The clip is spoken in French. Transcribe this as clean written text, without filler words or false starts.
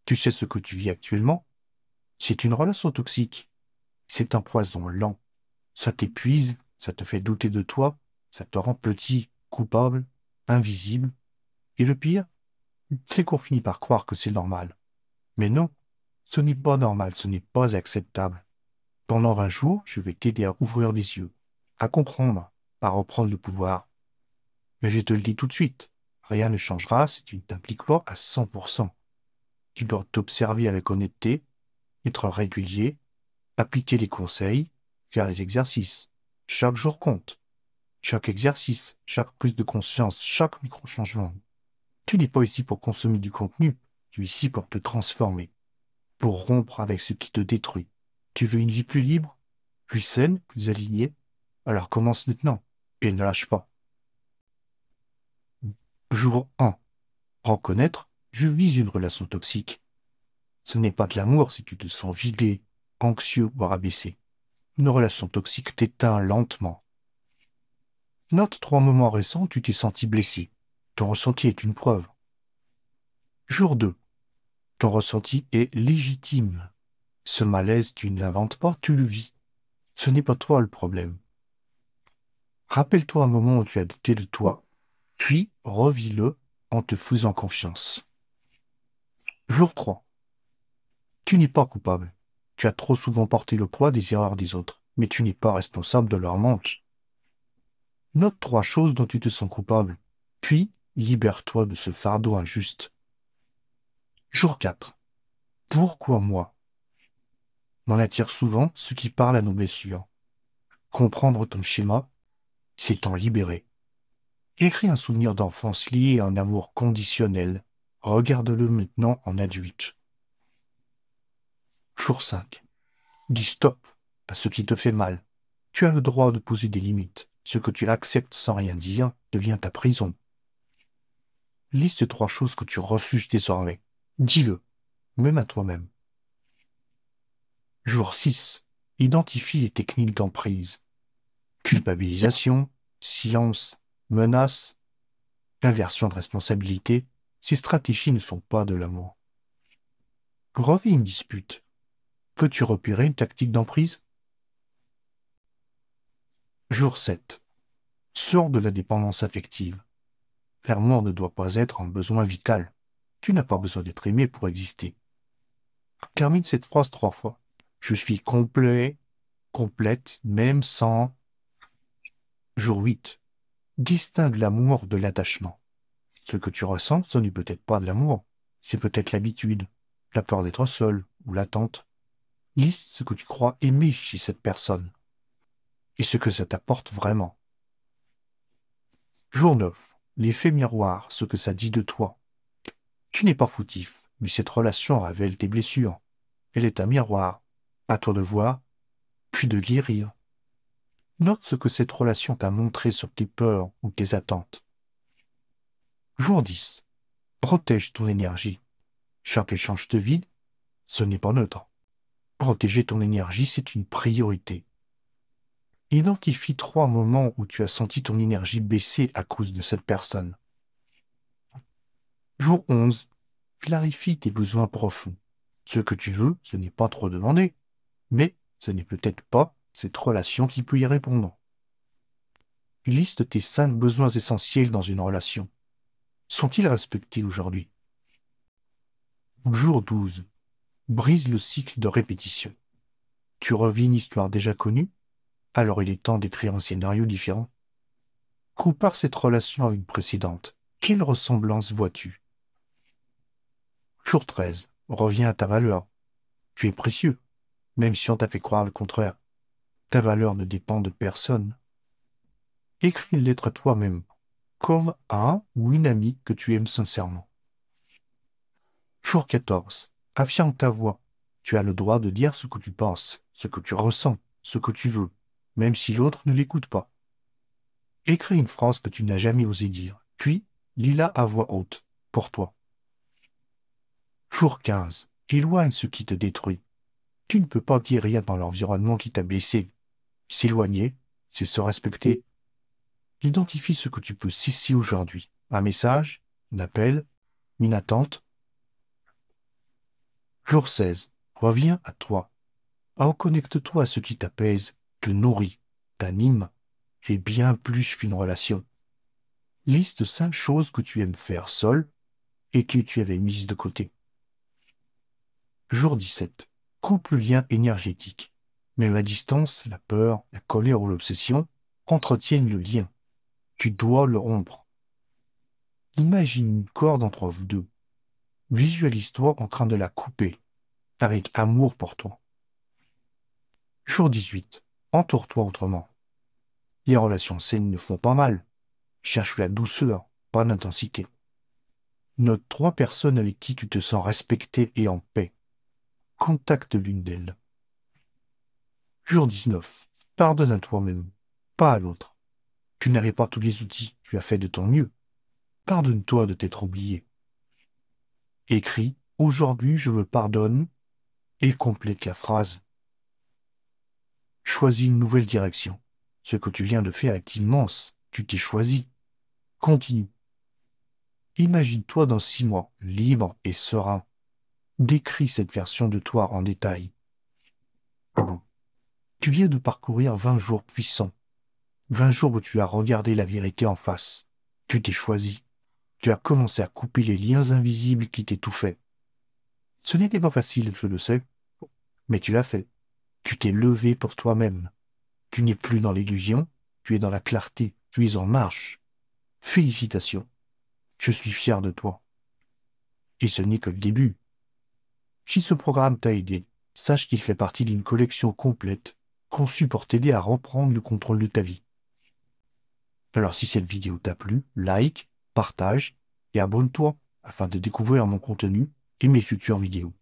Tu sais ce que tu vis actuellement? C'est une relation toxique. C'est un poison lent. Ça t'épuise, ça te fait douter de toi, ça te rend petit, coupable, invisible. Et le pire, c'est qu'on finit par croire que c'est normal. Mais non, ce n'est pas normal, ce n'est pas acceptable. Pendant 20 jours, je vais t'aider à ouvrir les yeux, à comprendre, à reprendre le pouvoir. Mais je te le dis tout de suite, rien ne changera si tu ne t'impliques pas à 100%. Tu dois t'observer avec honnêteté, être régulier, appliquer les conseils, faire les exercices. Chaque jour compte. Chaque exercice, chaque prise de conscience, chaque micro-changement. Tu n'es pas ici pour consommer du contenu, tu es ici pour te transformer, pour rompre avec ce qui te détruit. Tu veux une vie plus libre, plus saine, plus alignée? Alors commence maintenant et ne lâche pas. Jour 1. Reconnaître, je vise une relation toxique. Ce n'est pas de l'amour si tu te sens vidé, anxieux ou rabaissé. Une relation toxique t'éteint lentement. Note 3 moments récents où tu t'es senti blessé. Ton ressenti est une preuve. Jour 2. Ton ressenti est légitime. Ce malaise, tu ne l'inventes pas, tu le vis. Ce n'est pas toi le problème. Rappelle-toi un moment où tu as douté de toi, puis revis-le en te faisant confiance. Jour 3. Tu n'es pas coupable. Tu as trop souvent porté le poids des erreurs des autres, mais tu n'es pas responsable de leur manque. Note 3 choses dont tu te sens coupable, puis libère-toi de ce fardeau injuste. Jour 4. Pourquoi moi? On attire souvent ce qui parle à nos blessures. Comprendre ton schéma, c'est t'en libérer. Écris un souvenir d'enfance lié à un amour conditionnel. Regarde-le maintenant en adulte. Jour 5. Dis stop à ce qui te fait mal. Tu as le droit de poser des limites. Ce que tu acceptes sans rien dire devient ta prison. Liste 3 choses que tu refuses désormais. Dis-le, même à toi-même. Jour 6. Identifie les techniques d'emprise. Culpabilisation, silence, menace, inversion de responsabilité. Ces stratégies ne sont pas de l'amour. Revis une dispute. Peux-tu repérer une tactique d'emprise? Jour 7. Sors de la dépendance affective. L'amour ne doit pas être un besoin vital. Tu n'as pas besoin d'être aimé pour exister. Termine cette phrase 3 fois. Je suis complet, complète, même sans... Jour 8. Distingue l'amour de l'attachement. Ce que tu ressens, ce n'est peut-être pas de l'amour. C'est peut-être l'habitude, la peur d'être seul ou l'attente. Liste ce que tu crois aimer chez cette personne et ce que ça t'apporte vraiment. Jour 9. L'effet miroir, ce que ça dit de toi. Tu n'es pas fautif, mais cette relation révèle tes blessures. Elle est un miroir. À toi de voir, puis de guérir. Note ce que cette relation t'a montré sur tes peurs ou tes attentes. Jour 10. Protège ton énergie. Chaque échange te vide, ce n'est pas neutre. Protéger ton énergie, c'est une priorité. Identifie 3 moments où tu as senti ton énergie baisser à cause de cette personne. Jour 11. Clarifie tes besoins profonds. Ce que tu veux, ce n'est pas trop demandé, mais ce n'est peut-être pas cette relation qui peut y répondre. Liste tes 5 besoins essentiels dans une relation. Sont-ils respectés aujourd'hui? Jour 12. Brise le cycle de répétition. Tu revis une histoire déjà connue? Alors il est temps d'écrire un scénario différent. Compare cette relation à une précédente. Quelle ressemblance vois-tu? Jour 13. Reviens à ta valeur. Tu es précieux, même si on t'a fait croire le contraire. Ta valeur ne dépend de personne. Écris une lettre à toi-même, comme à un ou une amie que tu aimes sincèrement. Jour 14. Affirme ta voix. Tu as le droit de dire ce que tu penses, ce que tu ressens, ce que tu veux, même si l'autre ne l'écoute pas. Écris une phrase que tu n'as jamais osé dire, puis lis-la à voix haute, pour toi. Jour 15. Éloigne ce qui te détruit. Tu ne peux pas guérir dans l'environnement qui t'a blessé. S'éloigner, c'est se respecter. Identifie ce que tu peux cesser aujourd'hui. Un message, un appel, une attente. Jour 16. Reviens à toi. Reconnecte-toi à ce qui t'apaise, te nourrit, t'anime. Tu es bien plus qu'une relation. Liste 5 choses que tu aimes faire seul et que tu avais mises de côté. Jour 17. Coupe le lien énergétique. Même la distance, la peur, la colère ou l'obsession entretiennent le lien. Tu dois le rompre. Imagine une corde entre vous deux. Visualise-toi en train de la couper, avec amour pour toi. Jour 18. Entoure-toi autrement. Les relations saines ne font pas mal. Cherche la douceur, pas l'intensité. Note 3 personnes avec qui tu te sens respecté et en paix. Contacte l'une d'elles. Jour 19. Pardonne à toi-même, pas à l'autre. Tu n'avais pas tous les outils, tu as fait de ton mieux. Pardonne-toi de t'être oublié. Écris « Aujourd'hui je me pardonne » et complète la phrase. Choisis une nouvelle direction. Ce que tu viens de faire est immense. Tu t'es choisi. Continue. Imagine-toi dans 6 mois, libre et serein. Décris cette version de toi en détail. Tu viens de parcourir 20 jours puissants. 20 jours où tu as regardé la vérité en face. Tu t'es choisi. Tu as commencé à couper les liens invisibles qui t'étouffaient. Ce n'était pas facile, je le sais, mais tu l'as fait. Tu t'es levé pour toi-même. Tu n'es plus dans l'illusion, tu es dans la clarté, tu es en marche. Félicitations, je suis fier de toi. Et ce n'est que le début. Si ce programme t'a aidé, sache qu'il fait partie d'une collection complète, conçue pour t'aider à reprendre le contrôle de ta vie. Alors si cette vidéo t'a plu, like, partage et abonne-toi afin de découvrir mon contenu et mes futures vidéos.